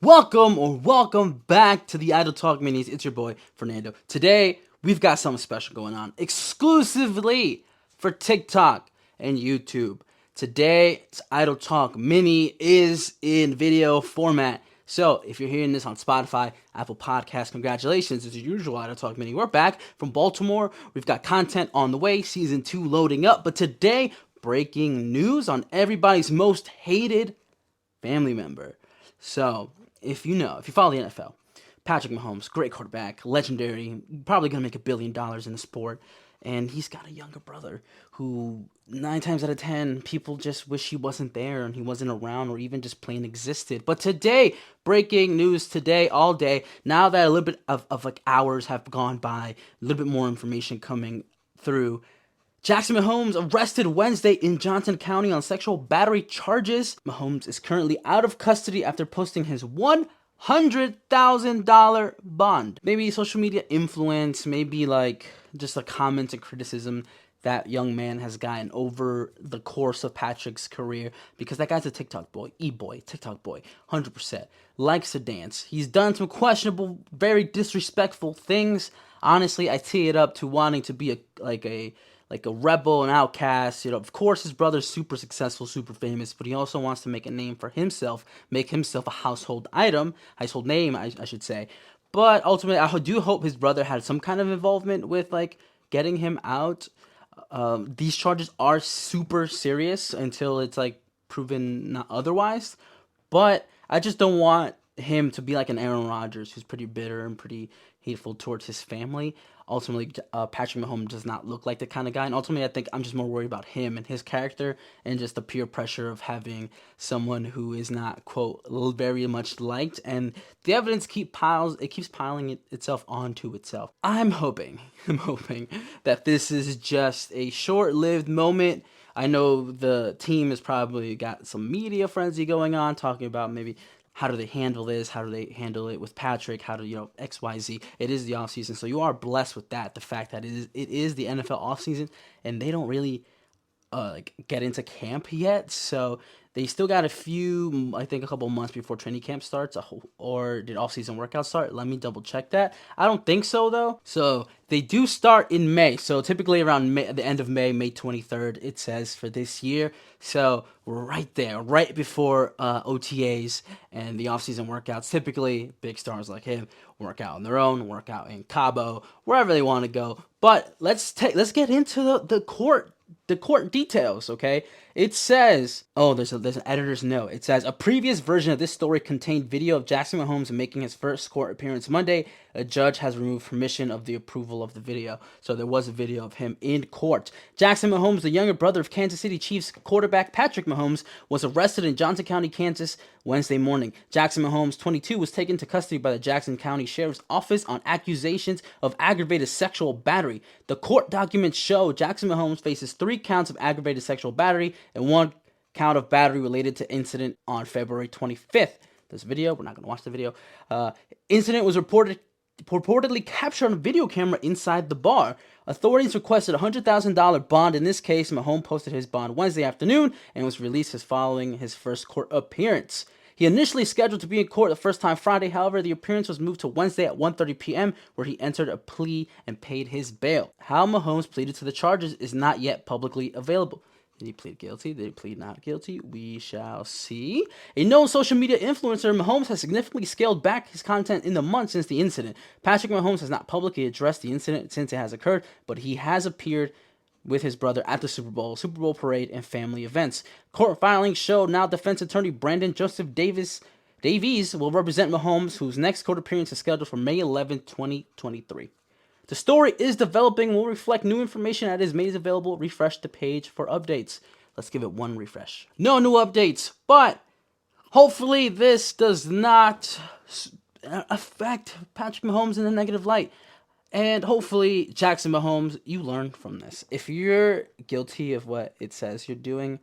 Welcome back to the Idle Talk Minis. It's your boy, Fernando. Today, we've got something special going on exclusively for TikTok and YouTube. Today's Idle Talk Mini is in video format. So, if you're hearing this on Spotify, Apple Podcasts, congratulations. As usual, Idle Talk Mini. We're back from Baltimore. We've got content on the way, season 2 loading up. But today, breaking news on everybody's most hated family member. So, if you follow the NFL, Patrick Mahomes, great quarterback, legendary, probably going to make $1 billion in the sport. And he's got a younger brother who 9 times out of 10, people just wish he wasn't there and he wasn't around or even just plain existed. But today, breaking news today, all day, now that a little bit of like hours have gone by, a little bit more information coming through. Jackson Mahomes arrested Wednesday in Johnson County on sexual battery charges. Mahomes is currently out of custody after posting his $100,000 bond. Maybe social media influence, maybe like just the comments and criticism that young man has gotten over the course of Patrick's career, because that guy's a TikTok boy, TikTok boy, 100%. Likes to dance. He's done some questionable, very disrespectful things. Honestly, I tee it up to wanting to be a rebel, an outcast. Of course, his brother's super successful, super famous, but he also wants to make a name for himself, make himself a household name, I should say. But ultimately, I do hope his brother had some kind of involvement with getting him out. These charges are super serious until it's proven not otherwise. But I just don't want him to be like an Aaron Rodgers, who's pretty bitter and pretty hateful towards his family. Ultimately, Patrick Mahomes does not look like the kind of guy. And ultimately, I think I'm just more worried about him and his character and just the peer pressure of having someone who is not, quote, very much liked. And the evidence keeps piling itself onto itself. I'm hoping that this is just a short-lived moment. I know the team has probably got some media frenzy going on, talking about maybe how do they handle this? How do they handle it with Patrick? How do, X, Y, Z? It is the offseason, so you are blessed with that. The fact that it is the NFL offseason, and they don't really get into camp yet. So they still got a couple months before training camp starts. Or did off-season workouts start? Let me double check that. I don't think so, though. So they do start in May. So typically around the end of May 23rd, it says, for this year. So we're right there, right before OTAs and the off-season workouts. Typically, big stars like him work out on their own, work out in Cabo, wherever they want to go. But let's get into the court details, okay? It says, there's an editor's note. It says, a previous version of this story contained video of Jackson Mahomes making his first court appearance Monday. A judge has removed permission of the approval of the video. So there was a video of him in court. Jackson Mahomes, the younger brother of Kansas City Chiefs quarterback Patrick Mahomes, was arrested in Johnson County, Kansas, Wednesday morning. Jackson Mahomes, 22, was taken to custody by the Jackson County Sheriff's Office on accusations of aggravated sexual battery. The court documents show Jackson Mahomes faces 3 counts of aggravated sexual battery and 1 count of battery related to incident on February 25th. This video, we're not going to watch the video. Incident was purportedly captured on a video camera inside the bar. Authorities requested a $100,000 bond. In this case, Mahomes posted his bond Wednesday afternoon and was released following his first court appearance. He initially scheduled to be in court the first time Friday. However, the appearance was moved to Wednesday at 1:30 p.m., where he entered a plea and paid his bail. How Mahomes pleaded to the charges is not yet publicly available. Did he plead guilty? Did he plead not guilty? We shall see. A known social media influencer, Mahomes has significantly scaled back his content in the months since the incident. Patrick Mahomes has not publicly addressed the incident since it has occurred, but he has appeared with his brother at the Super Bowl parade, and family events. Court filings show now defense attorney Brandon Joseph Davies will represent Mahomes, whose next court appearance is scheduled for May 11, 2023. The story is developing and will reflect new information that is made available. Refresh the page for updates. Let's give it one refresh. No new updates, but hopefully this does not affect Patrick Mahomes in a negative light. And hopefully, Jackson Mahomes, you learn from this. If you're guilty of what it says you're doing,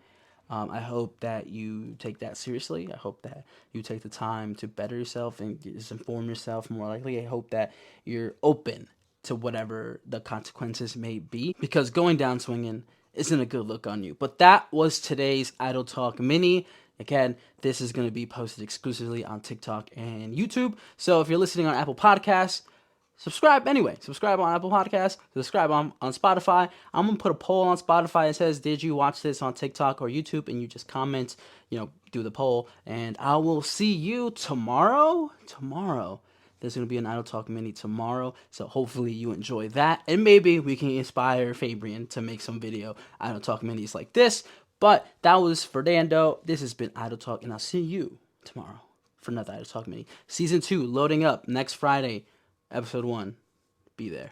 I hope that you take that seriously. I hope that you take the time to better yourself and just inform yourself more likely. I hope that you're open to whatever the consequences may be, because going down swinging isn't a good look on you. But that was today's Idle Talk Mini. Again, this is going to be posted exclusively on TikTok and YouTube. So if you're listening on Apple Podcasts, subscribe anyway. Subscribe on Apple Podcasts. Subscribe on Spotify. I'm going to put a poll on Spotify that says, did you watch this on TikTok or YouTube? And you just comment, do the poll. And I will see you tomorrow. There's going to be an Idle Talk mini tomorrow. So hopefully you enjoy that. And maybe we can inspire Fabian to make some video Idle Talk minis like this. But that was Fernando. This has been Idle Talk. And I'll see you tomorrow for another Idle Talk mini. Season 2 loading up next Friday. Episode 1. Be there.